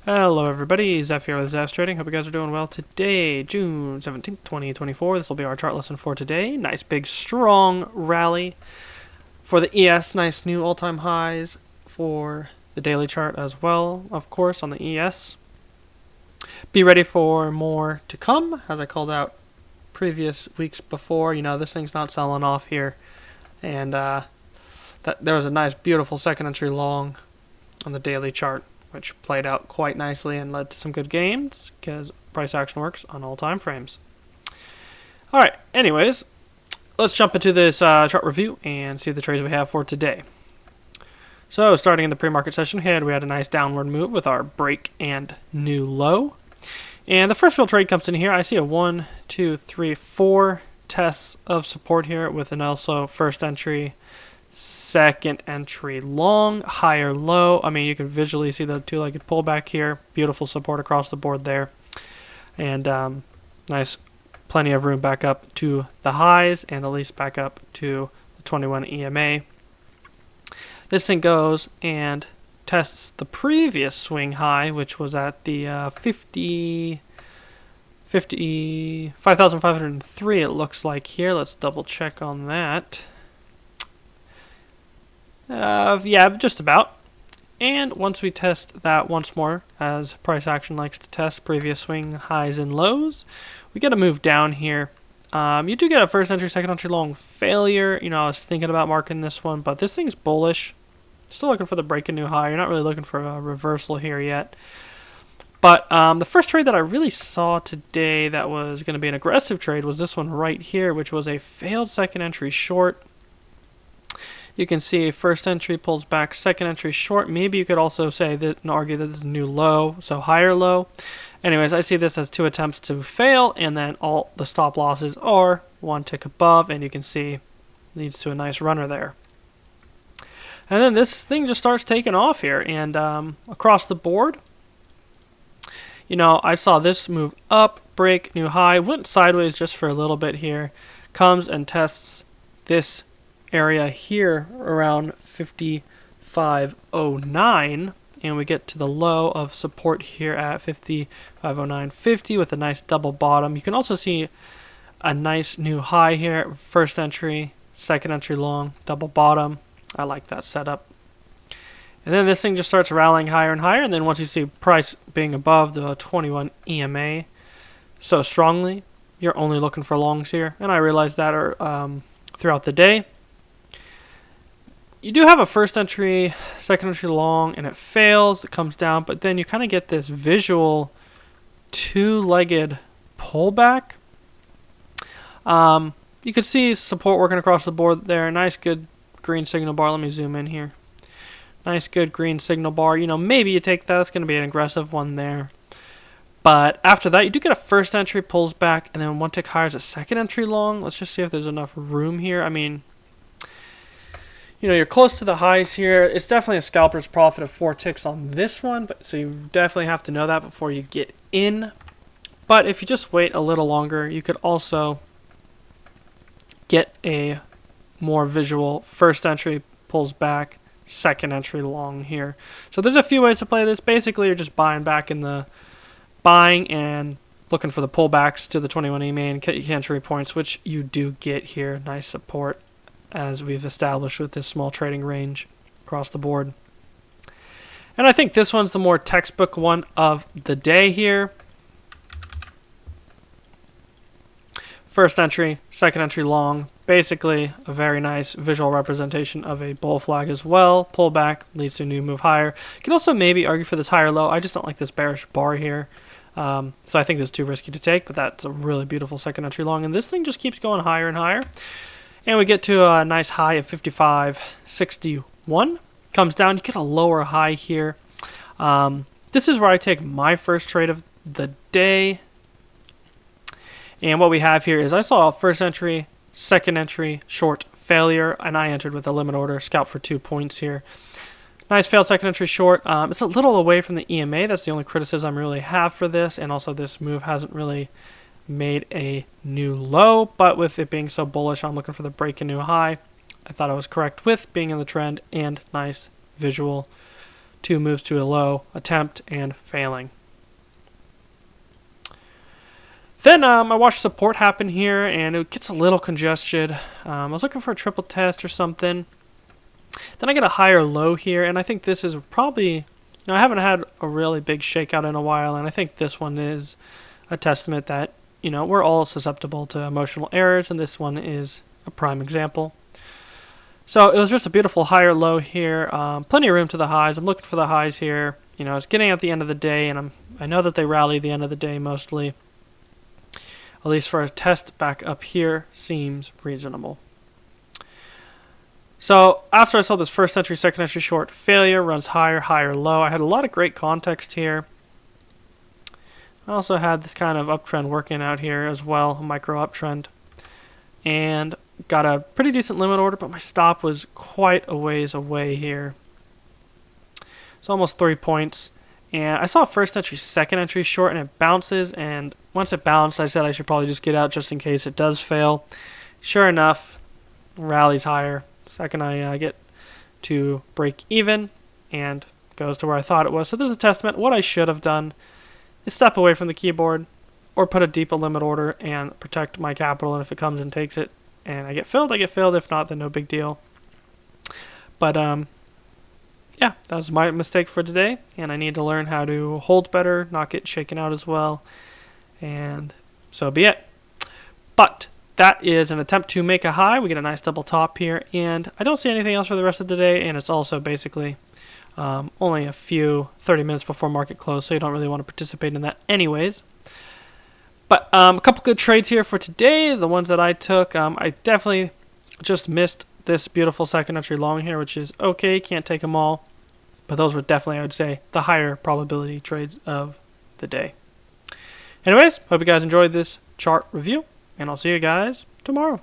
Hello everybody, Zeff here with ZeffsTrading. Hope you guys are doing well today, June 17th, 2024. This will be our chart lesson for today. Nice big strong rally for the ES. Nice new all-time highs for the daily chart as well, of course, on the ES. Be ready for more to come, as I called out previous weeks before. You know, this thing's not selling off here. And there was a nice, beautiful second entry long on the daily chart, which played out quite nicely and led to some good gains because price action works on all time frames. All right, anyways, let's jump into this chart review and see the trades we have for today. So starting in the pre-market session ahead, we had a nice downward move with our break and new low. And the first real trade comes in here. I see a 1, 2, 3, 4 tests of support here with an also first entry, second entry long, higher low. I mean, you can visually see the two-legged pullback here. Beautiful support across the board there. And nice, plenty of room back up to the highs and at least back up to the 21 EMA. This thing goes and tests the previous swing high, which was at the 5,503 it looks like here. Let's double check on that. Yeah, just about. And once we test that once more, as price action likes to test previous swing highs and lows, we get a move down here. You do get a first entry, second entry long failure. You know, I was thinking about marking this one, but this thing's bullish. Still looking for the break a new high. You're not really looking for a reversal here yet. But the first trade that I really saw today that was going to be an aggressive trade was this one right here, which was a failed second entry short. You can see first entry pulls back, second entry short. Maybe you could also say that and argue that this is a new low, so higher low. Anyways, I see this as two attempts to fail, and then all the stop losses are one tick above, and you can see leads to a nice runner there. And then this thing just starts taking off here, and across the board, you know, I saw this move up, break, new high, went sideways just for a little bit here, comes and tests this area here around 5509, and we get to the low of support here at 5509.50 with a nice double bottom. You can also see a nice new high here, first entry, second entry long, double bottom. I like that setup. And then this thing just starts rallying higher and higher, and then once you see price being above the 21 EMA so strongly, you're only looking for longs here, and I realized that throughout the day. You do have a first entry, second entry long, and it fails. It comes down, but then you kind of get this visual two-legged pullback. You could see support working across the board there. Nice, good green signal bar. Let me zoom in here. Nice, good green signal bar. You know, maybe you take that. It's going to be an aggressive one there. But after that, you do get a first entry, pulls back, and then one tick higher is a second entry long. Let's just see if there's enough room here. I mean, you know, you're close to the highs here. It's definitely a scalper's profit of 4 ticks on this one, but so you definitely have to know that before you get in. But if you just wait a little longer, you could also get a more visual first entry, pulls back, second entry long here. So there's a few ways to play this. Basically, you're just buying back in the buying and looking for the pullbacks to the 21 EMA and entry points, which you do get here. Nice support, as we've established with this small trading range across the board. And I think this one's the more textbook one of the day here. First entry, second entry long, basically a very nice visual representation of a bull flag as well. Pullback leads to a new move higher. You can also maybe argue for this higher low. I just don't like this bearish bar here. So I think this is too risky to take, but that's a really beautiful second entry long. And this thing just keeps going higher and higher. And we get to a nice high of 55.61. Comes down, you get a lower high here. This is where I take my first trade of the day. And what we have here is I saw a first entry, second entry, short failure, and I entered with a limit order, scalp for 2 points here. Nice failed second entry short. It's a little away from the EMA. That's the only criticism I really have for this. And also this move hasn't really made a new low, but with it being so bullish, I'm looking for the break a new high. I thought I was correct with being in the trend and nice visual 2 moves to a low, attempt, and failing. Then I watched support happen here, and it gets a little congested. I was looking for a triple test or something. Then I get a higher low here, and I think this is probably, I haven't had a really big shakeout in a while, and I think this one is a testament that, we're all susceptible to emotional errors, and this one is a prime example. So it was just a beautiful higher low here, plenty of room to the highs. I'm looking for the highs here. It's getting at the end of the day, and I know that they rally the end of the day mostly. At least for a test back up here seems reasonable. So after I saw this first entry, second entry short failure, runs higher, higher, low. I had a lot of great context here. I also had this kind of uptrend working out here as well, a micro uptrend. And got a pretty decent limit order, but my stop was quite a ways away here. It's almost 3 points. And I saw first entry, second entry short, and it bounces. And once it bounced, I said I should probably just get out just in case it does fail. Sure enough, rallies higher. Second I get to break even and goes to where I thought it was. So this is a testament. What I should have done is step away from the keyboard or put a deeper limit order and protect my capital. And if it comes and takes it and I get filled, I get filled. If not, then no big deal. But yeah, that was my mistake for today. And I need to learn how to hold better, not get shaken out as well. And so be it. But that is an attempt to make a high. We get a nice double top here, and I don't see anything else for the rest of the day, and it's also basically only a few 30 minutes before market close, so you don't really want to participate in that anyways. But a couple good trades here for today. The ones that I took, I definitely just missed this beautiful second entry long here, which is okay, can't take them all. But those were definitely, I would say, the higher probability trades of the day. Anyways, hope you guys enjoyed this chart review. And I'll see you guys tomorrow.